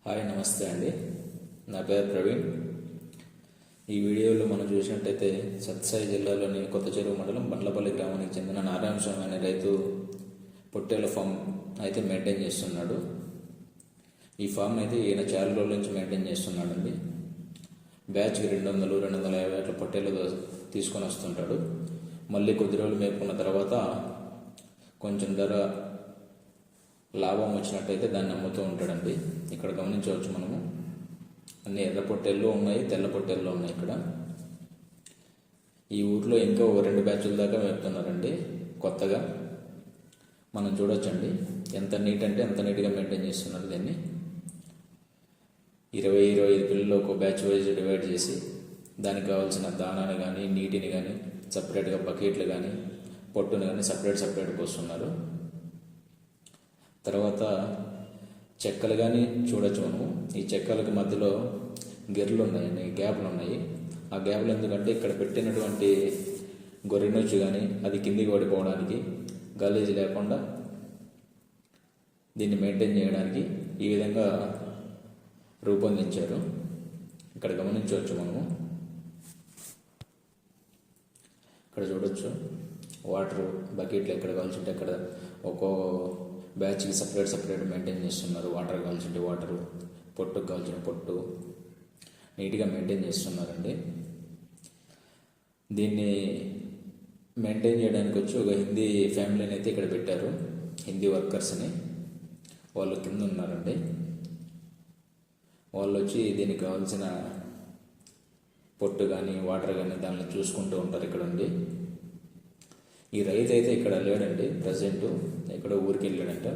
Hi నమస్తే అండి. నా పేరు ప్రవీణ్. ఈ వీడియోలో మనం చూసినట్టయితే సత్సాయి జిల్లాలోని కొత్త చెరువు మండలం బండ్లపల్లి గ్రామానికి చెందిన నారాయణ స్వామి అనే రైతు పొట్టేళ్ల ఫామ్ అయితే మెయింటైన్ చేస్తున్నాడు. ఈ ఫామ్ అయితే ఈయన చాలా రోజుల నుంచి మెయింటైన్ చేస్తున్నాడండి. బ్యాచ్కి 200-250 అట్లా పొట్టేళ్ళు తీసుకొని వస్తుంటాడు. మళ్ళీ కొద్ది రోజులు మేపుకున్న తర్వాత కొంచెం ధర లాభం వచ్చినట్టయితే దాన్ని అమ్ముతూ ఉంటాడండి. ఇక్కడ గమనించవచ్చు మనము అన్ని ఎర్ర పొట్టేళ్ళు ఉన్నాయి, తెల్ల పొట్టేళ్ళు ఉన్నాయి. ఇక్కడ ఈ ఊర్లో ఇంకా 2 బ్యాచ్ల దాకా మేపుతున్నారండి కొత్తగా. మనం చూడొచ్చండి ఎంత నీట్ అంటే అంత నీట్గా మెయింటైన్ చేస్తున్నారు దీన్ని. 20-25 పిల్లలు ఒక బ్యాచ్ వైజ్ డివైడ్ చేసి దానికి కావాల్సిన దానాన్ని కానీ నీటిని కానీ సపరేట్గా బకెట్లు కానీ పొట్టుని కానీ సపరేట్ పోస్తున్నారు. తర్వాత చెక్కలు కానీ చూడొచ్చు మనము. ఈ చెక్కలకి మధ్యలో గెర్లు ఉన్నాయండి, గ్యాప్లు ఉన్నాయి. ఆ గ్యాప్లు ఎందుకంటే ఇక్కడ పెట్టినటువంటి గొర్రెనొచ్చు కానీ అది కిందికి పడిపోవడానికి, గలీజ్ లేకుండా దీన్ని మెయింటైన్ చేయడానికి ఈ విధంగా రూపొందించారు. ఇక్కడ గమనించవచ్చు మనము. ఇక్కడ చూడొచ్చు వాటర్ బకెట్లు ఎక్కడ కావాల్సింటే అక్కడ ఒక్కో బ్యాచ్కి సపరేట్ మెయింటైన్ చేస్తున్నారు. వాటర్ కావాల్సింటే వాటరు, పొట్టుకు కావాల్సిన పొట్టు నీట్గా మెయింటైన్ చేస్తున్నారండి. దీన్ని మెయింటైన్ చేయడానికి వచ్చి ఒక హిందీ ఫ్యామిలీని అయితే ఇక్కడ పెట్టారు. హిందీ వర్కర్స్ని వాళ్ళు కింద ఉన్నారండి. వాళ్ళు వచ్చి దీనికి కావాల్సిన పొట్టు కానీ వాటర్ కానీ దాన్ని చూసుకుంటూ ఉంటారు ఇక్కడ ఉండి. ఈ రైతు అయితే ఇక్కడ లేడండి ప్రజెంట్, ఎక్కడో ఊరికి వెళ్ళాడంట.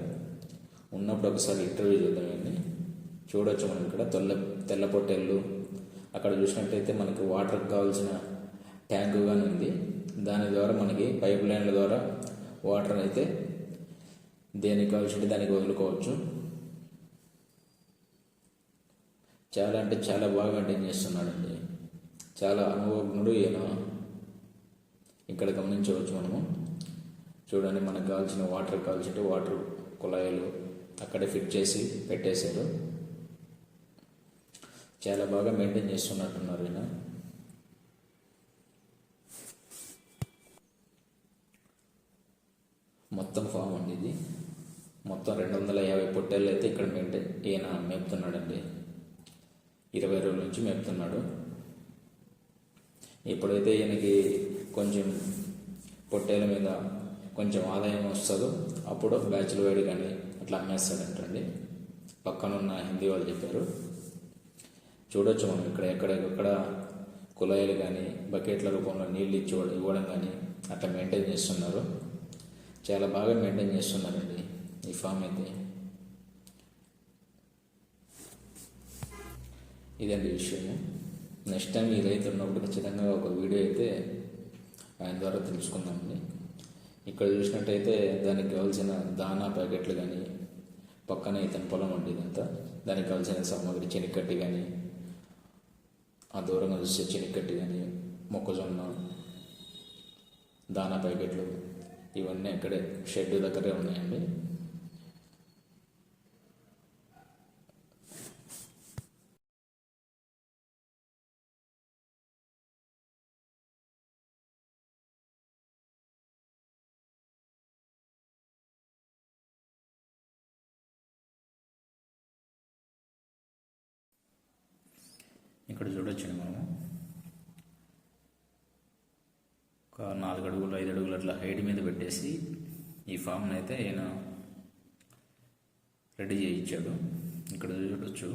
ఉన్నప్పుడు ఒకసారి ఇంటర్వ్యూ చూద్దామండి. చూడొచ్చు మనం ఇక్కడ తెల్ల పొట్టేళ్ళు. అక్కడ చూసినట్టయితే మనకి వాటర్కి కావాల్సిన ట్యాంకు కానీ ఉంది. దాని ద్వారా మనకి పైప్ లైన్ల ద్వారా వాటర్ అయితే దేనికి కావాల్సింటే దానికి వదులుకోవచ్చు. చాలా అంటే చాలా బాగా మెయింటైన్ చేస్తున్నాడండి. చాలా అనుభవజ్ఞుడు ఈయన. ఇక్కడ గమనించవచ్చు మనము. చూడండి మనకు కావాల్సిన వాటర్ కుళాయిలు అక్కడే ఫిట్ చేసి పెట్టేశారు. చాలా బాగా మెయింటైన్ చేస్తున్నట్టున్నారు ఈయన. మొత్తం ఫామ్ అండి ఇది. మొత్తం 250 పొట్టేళ్ళు అయితే ఇక్కడ ఈయన మేపుతున్నాడండి. 20 రోజుల నుంచి మేపుతున్నాడు. ఇప్పుడైతే ఈయనకి కొంచెం పొట్టేల మీద కొంచెం ఆదాయం వస్తుందో అప్పుడు బ్యాచ్లు వేడి కానీ అట్లా అమ్మేస్తాడంటండి. పక్కనున్న హిందీ వాళ్ళు చెప్పారు. చూడొచ్చు మనం ఇక్కడ ఎక్కడెక్కడ కుళాయిలు కానీ బకెట్ల రూపంలో నీళ్ళు ఇవ్వడం కానీ అట్లా మెయింటైన్ చేస్తున్నారు. చాలా బాగా మెయింటైన్ చేస్తున్నారండి ఈ ఫామ్ అయితే. ఇదండి విషయము. నెక్స్ట్ టైం ఈ రైతు ఉన్నప్పుడు ఖచ్చితంగా ఒక వీడియో అయితే ఆయన ద్వారా తెలుసుకుందామండి. ఇక్కడ చూసినట్టయితే దానికి కావాల్సిన దానా ప్యాకెట్లు కానీ పక్కన ఇతని పొలం ఉండి ఇదంతా దానికి కావాల్సిన సామాగ్రి చెనిక్కట్టి కానీ ఆ దూరంగా చూస్తే చెనిక్కట్టి కానీ మొక్కజొన్న దానా ప్యాకెట్లు ఇవన్నీ అక్కడే షెడ్ దగ్గరే ఉన్నాయండి. ఇక్కడ చూడొచ్చండి మనము ఒక 4 అడుగులు 5 అడుగులు అట్లా హైట్ మీద పెట్టేసి ఈ ఫామ్ని అయితే ఈయన రెడీ చేయించాడు. ఇక్కడ చూడొచ్చు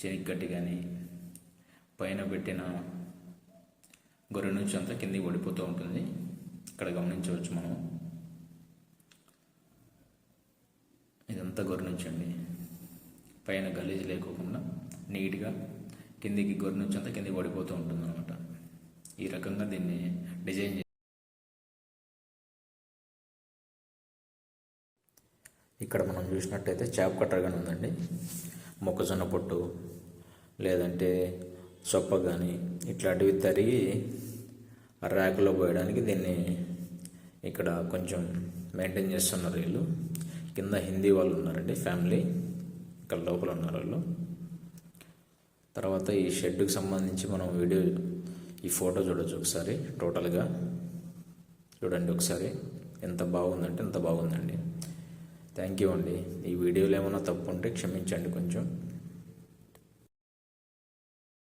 చెనిక్కట్టి కానీ పైన పెట్టిన గొర్రె నుంచి అంతా కిందికి పడిపోతూ ఉంటుంది. ఇక్కడ గమనించవచ్చు మనం. ఇదంతా గొర్రె నుంచి అండి. పైన గలీజ్ లేకోకుండా నీట్గా కిందికి గొర్రె నుంచి అంతా కిందికి పడిపోతూ ఉంటుంది అనమాట. ఈ రకంగా దీన్ని డిజైన్ చేసి ఇక్కడ మనం చూసినట్టయితే చాప్ కట్టర్ కానీ ఉందండి. మొక్కజొన్న పొట్టు లేదంటే సొప్ప కానీ ఇట్లాంటివి తరిగి ర్యాక్లో పోయడానికి దీన్ని ఇక్కడ కొంచెం మెయింటైన్ చేస్తున్నారు వీళ్ళు. కింద హిందీ వాళ్ళు ఉన్నారండి ఫ్యామిలీ. ఇక్కడ లోపల ఉన్నారు వాళ్ళు. తర్వాత ఈ షెడ్కి సంబంధించి మనం వీడియో ఈ ఫోటో చూడొచ్చు ఒకసారి. టోటల్గా చూడండి ఒకసారి, ఎంత బాగుందంటే ఎంత బాగుందండి. థ్యాంక్ యూ అండి. ఈ వీడియోలో ఏమైనా తప్పు ఉంటే క్షమించండి కొంచెం.